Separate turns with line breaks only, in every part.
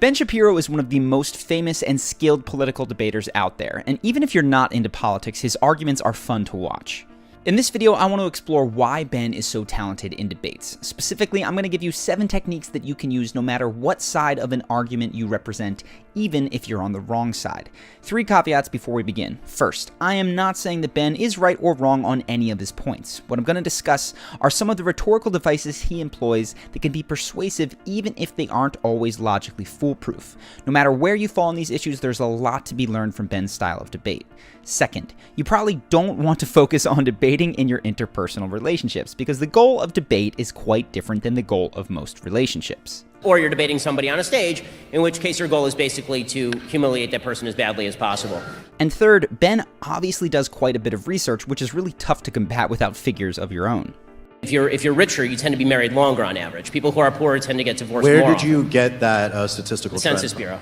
Ben Shapiro is one of the most famous and skilled political debaters out there, and even if you're not into politics, his arguments are fun to watch. In this video, I want to explore why Ben is so talented in debates. Specifically, I'm going to give you 7 techniques that you can use no matter what side of an argument you represent, even if you're on the wrong side. 3 caveats before we begin. First, I am not saying that Ben is right or wrong on any of his points. What I'm going to discuss are some of the rhetorical devices he employs that can be persuasive even if they aren't always logically foolproof. No matter where you fall on these issues, there's a lot to be learned from Ben's style of debate. Second, you probably don't want to focus on debating in your interpersonal relationships because the goal of debate is quite different than the goal of most relationships.
Or you're debating somebody on a stage, in which case your goal is basically to humiliate that person as badly as possible.
And third, Ben obviously does quite a bit of research, which is really tough to combat without figures of your own.
If you're richer, you tend to be married longer on average. People who are poorer tend to get divorced more
Where
often.
did you get that statistical trend?
Census Bureau.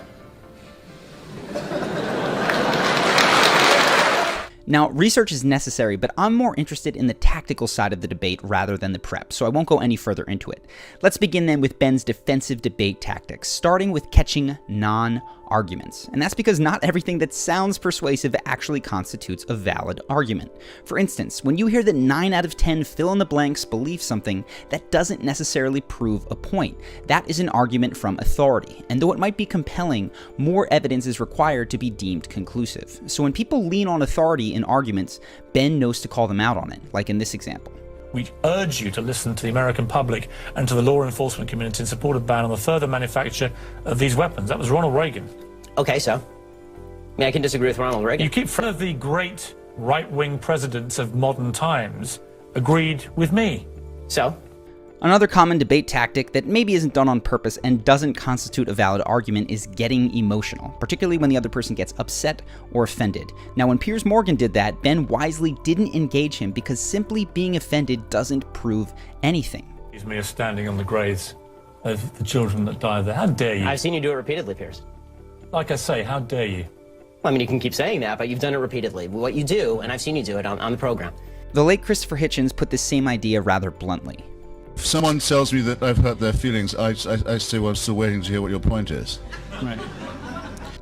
Now, research is necessary, but I'm more interested in the tactical side of the debate rather than the prep, so I won't go any further into it. Let's begin then with Ben's defensive debate tactics, starting with catching non-arguments. And that's because not everything that sounds persuasive actually constitutes a valid argument. For instance, when you hear that 9 out of 10 fill-in-the-blanks believe something, that doesn't necessarily prove a point. That is an argument from authority, and though it might be compelling, more evidence is required to be deemed conclusive. So when people lean on authority in arguments, Ben knows to call them out on it, like in this example.
We urge you to listen to the American public and to the law enforcement community in support of ban on the further manufacture of these weapons. That was Ronald Reagan.
Okay, so? I mean, I can disagree with Ronald Reagan.
You keep one of the great right-wing presidents of modern times agreed with me.
So?
Another common debate tactic that maybe isn't done on purpose and doesn't constitute a valid argument is getting emotional, particularly when the other person gets upset or offended. Now, when Piers Morgan did that, Ben wisely didn't engage him because simply being offended doesn't prove anything.
He's mere standing on the graves of the children that died there. How dare you?
I've seen you do it repeatedly, Piers.
Like I say, how dare you?
Well, I mean, you can keep saying that, but you've done it repeatedly. What you do, and I've seen you do it on the program.
The late Christopher Hitchens put this same idea rather bluntly.
If someone tells me that I've hurt their feelings, I say, well, I'm still waiting to hear what your point is.
Right.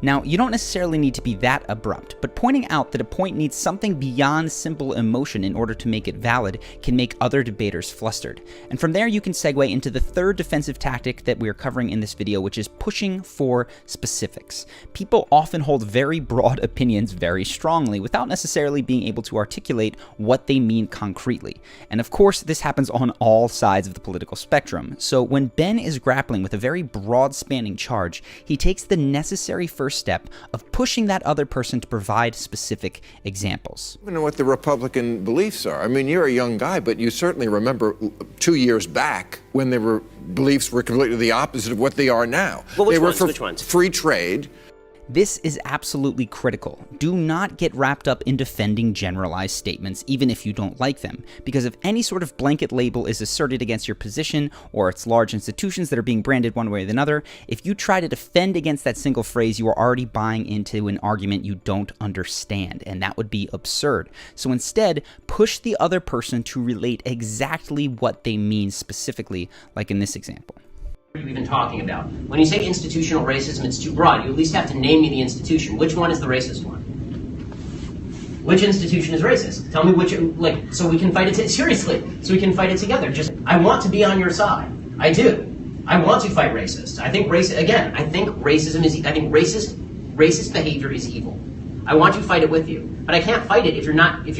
Now, you don't necessarily need to be that abrupt, but pointing out that a point needs something beyond simple emotion in order to make it valid can make other debaters flustered. And from there, you can segue into the third defensive tactic that we're covering in this video, which is pushing for specifics. People often hold very broad opinions very strongly without necessarily being able to articulate what they mean concretely. And of course, this happens on all sides of the political spectrum. So when Ben is grappling with a very broad-spanning charge, he takes the necessary first step of pushing that other person to provide specific examples.
I don't know what the Republican beliefs are. I mean, you're a young guy, but you certainly remember 2 years back when beliefs were completely the opposite of what they are now.
Well,
which
which ones?
Free trade.
This is absolutely critical. Do not get wrapped up in defending generalized statements, even if you don't like them, because if any sort of blanket label is asserted against your position, or it's large institutions that are being branded one way or another, if you try to defend against that single phrase, you are already buying into an argument you don't understand, and that would be absurd. So instead, push the other person to relate exactly what they mean specifically, like in this example.
What are you even talking about? When you say institutional racism, it's too broad. You at least have to name me the institution. Which one is the racist one? Which institution is racist? Tell me which, so we can fight it, seriously, so we can fight it together. I want to be on your side. I do. I want to fight racists. I think racism is, racist behavior is evil. I want to fight it with you. But I can't fight it if you're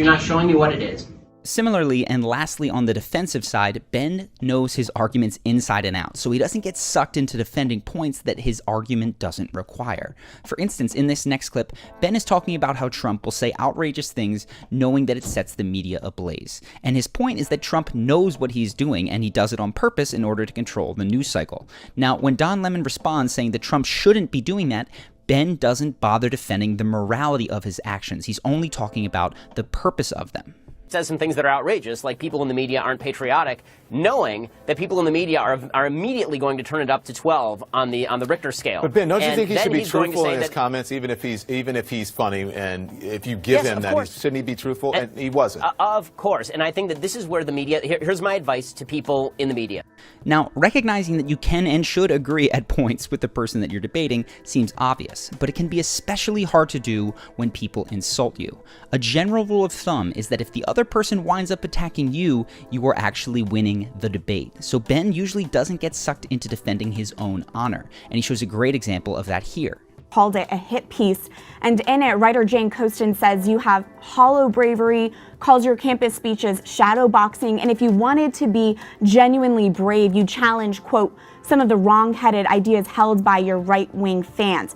not showing me what it is.
Similarly, and lastly on the defensive side, Ben knows his arguments inside and out, so he doesn't get sucked into defending points that his argument doesn't require. For instance, in this next clip, Ben is talking about how Trump will say outrageous things knowing that it sets the media ablaze. And his point is that Trump knows what he's doing, and he does it on purpose in order to control the news cycle. Now, when Don Lemon responds saying that Trump shouldn't be doing that, Ben doesn't bother defending the morality of his actions. He's only talking about the purpose of them.
says some things that are outrageous, like people in the media aren't patriotic, knowing that people in the media are immediately going to turn it up to 12 on the Richter scale.
But Ben, don't you think he should be
he's going to
truthful
say
in his
that,
comments, even if he's funny, and if you give him that, shouldn't he be truthful? And he wasn't.
Of course, and I think that this is where the media. Here's my advice to people in the media.
Now, recognizing that you can and should agree at points with the person that you're debating seems obvious, but it can be especially hard to do when people insult you. A general rule of thumb is that if the other person winds up attacking you, you are actually winning the debate. So Ben usually doesn't get sucked into defending his own honor, and he shows a great example of that here.
Called it a hit piece, and in it, writer Jane Coaston says you have hollow bravery, calls your campus speeches shadow boxing, and if you wanted to be genuinely brave, you challenge, quote, some of the wrong-headed ideas held by your right-wing fans.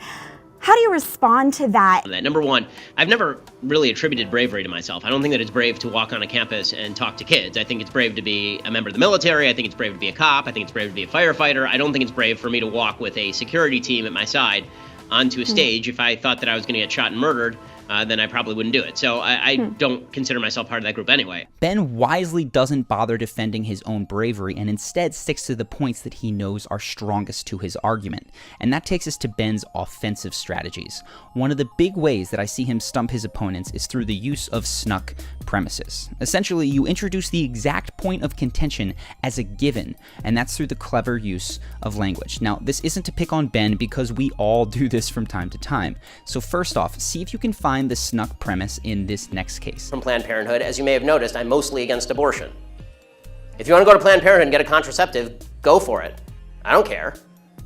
How do you respond to that?
Number one, I've never really attributed bravery to myself. I don't think that it's brave to walk on a campus and talk to kids. I think it's brave to be a member of the military. I think it's brave to be a cop. I think it's brave to be a firefighter. I don't think it's brave for me to walk with a security team at my side onto a stage. If I thought that I was going to get shot and murdered, then I probably wouldn't do it. So I don't consider myself part of that group anyway.
Ben wisely doesn't bother defending his own bravery and instead sticks to the points that he knows are strongest to his argument. And that takes us to Ben's offensive strategies. One of the big ways that I see him stump his opponents is through the use of Snuck premises. Essentially, you introduce the exact point of contention as a given, and that's through the clever use of language. Now, this isn't to pick on Ben because we all do this from time to time. So first off, see if you can find the Snuck premise in this next case.
From Planned Parenthood, as you may have noticed, I'm mostly against abortion. If you want to go to Planned Parenthood and get a contraceptive, go for it. I don't care.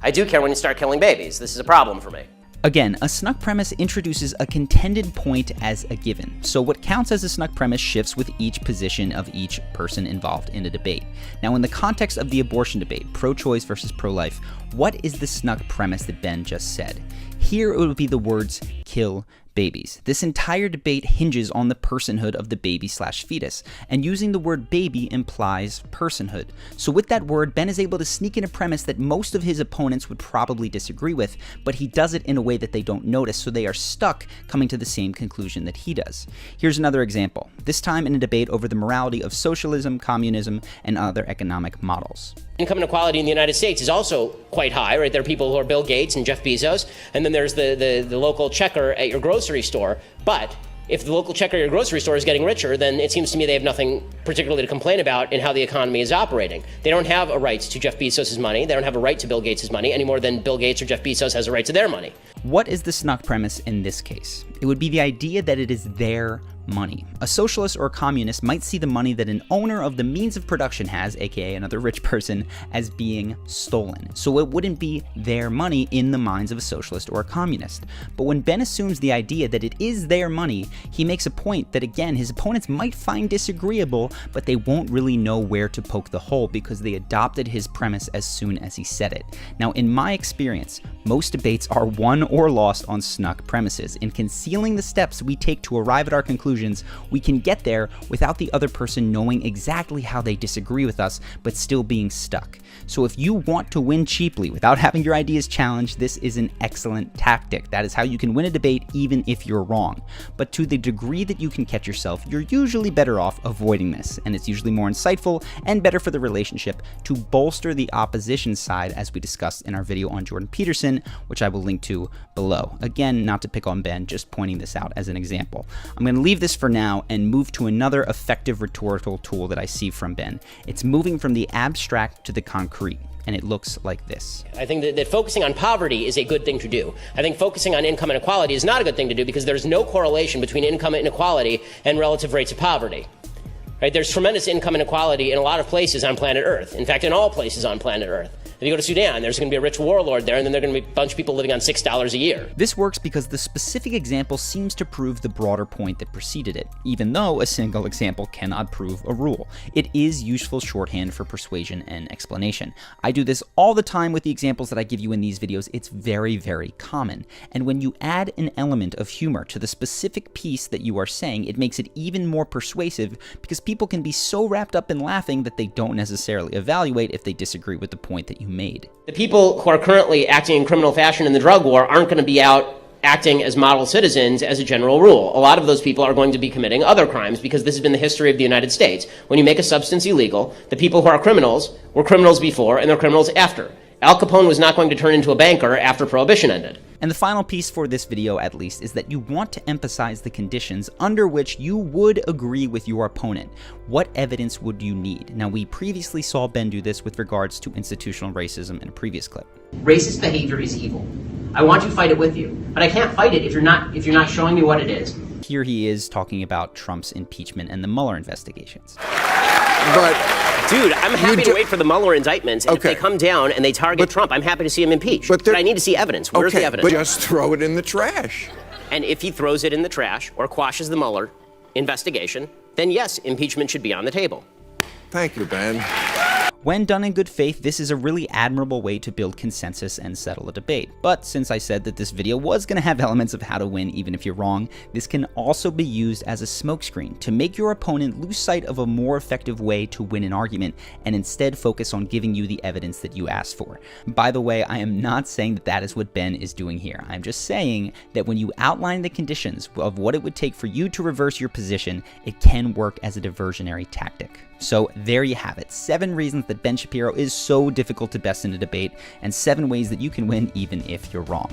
I do care when you start killing babies. This is a problem for me.
Again, a Snuck premise introduces a contended point as a given, so what counts as a Snuck premise shifts with each position of each person involved in a debate. Now, in the context of the abortion debate, pro-choice versus pro-life, what is the Snuck premise that Ben just said? Here it would be the words, kill babies. This entire debate hinges on the personhood of the baby/fetus, and using the word baby implies personhood. So with that word, Ben is able to sneak in a premise that most of his opponents would probably disagree with, but he does it in a way that they don't notice, so they are stuck coming to the same conclusion that he does. Here's another example, this time in a debate over the morality of socialism, communism, and other economic models.
Income inequality in the United States is also quite high, right? There are people who are Bill Gates and Jeff Bezos, and then there's the local checker at your grocery store. But if the local checker at your grocery store is getting richer, then it seems to me they have nothing particularly to complain about in how the economy is operating. They don't have a right to Jeff Bezos' money. They don't have a right to Bill Gates' money any more than Bill Gates or Jeff Bezos has a right to their money.
What is the Snuck premise in this case? It would be the idea that it is their money. A socialist or a communist might see the money that an owner of the means of production has, aka another rich person, as being stolen. So it wouldn't be their money in the minds of a socialist or a communist. But when Ben assumes the idea that it is their money, he makes a point that, again, his opponents might find disagreeable, but they won't really know where to poke the hole because they adopted his premise as soon as he said it. Now, in my experience, most debates are won or lost on Snuck premises. In concealing the steps we take to arrive at our conclusions, we can get there without the other person knowing exactly how they disagree with us, but still being stuck. So if you want to win cheaply without having your ideas challenged, this is an excellent tactic. That is how you can win a debate even if you're wrong. But to the degree that you can catch yourself, you're usually better off avoiding this, and it's usually more insightful and better for the relationship to bolster the opposition side, as we discussed in our video on Jordan Peterson, which I will link to below. Again, not to pick on Ben, just pointing this out as an example. I'm going to leave this for now and move to another effective rhetorical tool that I see from Ben. It's moving from the abstract to the concrete, and it looks like this.
I think that focusing on poverty is a good thing to do. I think focusing on income inequality is not a good thing to do because there's no correlation between income inequality and relative rates of poverty. Right? There's tremendous income inequality in a lot of places on planet Earth. In fact, in all places on planet Earth. If you go to Sudan, there's going to be a rich warlord there, and then there are going to be a bunch of people living on $6 a year.
This works because the specific example seems to prove the broader point that preceded it, even though a single example cannot prove a rule. It is useful shorthand for persuasion and explanation. I do this all the time with the examples that I give you in these videos. It's very, very common. And when you add an element of humor to the specific piece that you are saying, it makes it even more persuasive because people can be so wrapped up in laughing that they don't necessarily evaluate if they disagree with the point that you made.
The people who are currently acting in criminal fashion in the drug war aren't going to be out acting as model citizens as a general rule. A lot of those people are going to be committing other crimes because this has been the history of the United States. When you make a substance illegal, the people who are criminals were criminals before and they're criminals after. Al Capone was not going to turn into a banker after Prohibition ended.
And the final piece for this video, at least, is that you want to emphasize the conditions under which you would agree with your opponent. What evidence would you need? Now, we previously saw Ben do this with regards to institutional racism in a previous clip.
Racist behavior is evil. I want to fight it with you, but I can't fight it if you're not showing me what it is.
Here he is talking about Trump's impeachment and the Mueller investigations.
But
dude, I'm happy to wait for the Mueller indictments, and if they come down and they target Trump, I'm happy to see him impeached. But I need to see evidence. Where's the evidence?
But just throw it in the trash.
And if he throws it in the trash or quashes the Mueller investigation, then yes, impeachment should be on the table.
Thank you, Ben.
When done in good faith, this is a really admirable way to build consensus and settle a debate. But since I said that this video was going to have elements of how to win even if you're wrong, this can also be used as a smokescreen to make your opponent lose sight of a more effective way to win an argument and instead focus on giving you the evidence that you asked for. By the way, I am not saying that that is what Ben is doing here. I'm just saying that when you outline the conditions of what it would take for you to reverse your position, it can work as a diversionary tactic. So there you have it, 7 reasons that Ben Shapiro is so difficult to best in a debate, and 7 ways that you can win even if you're wrong.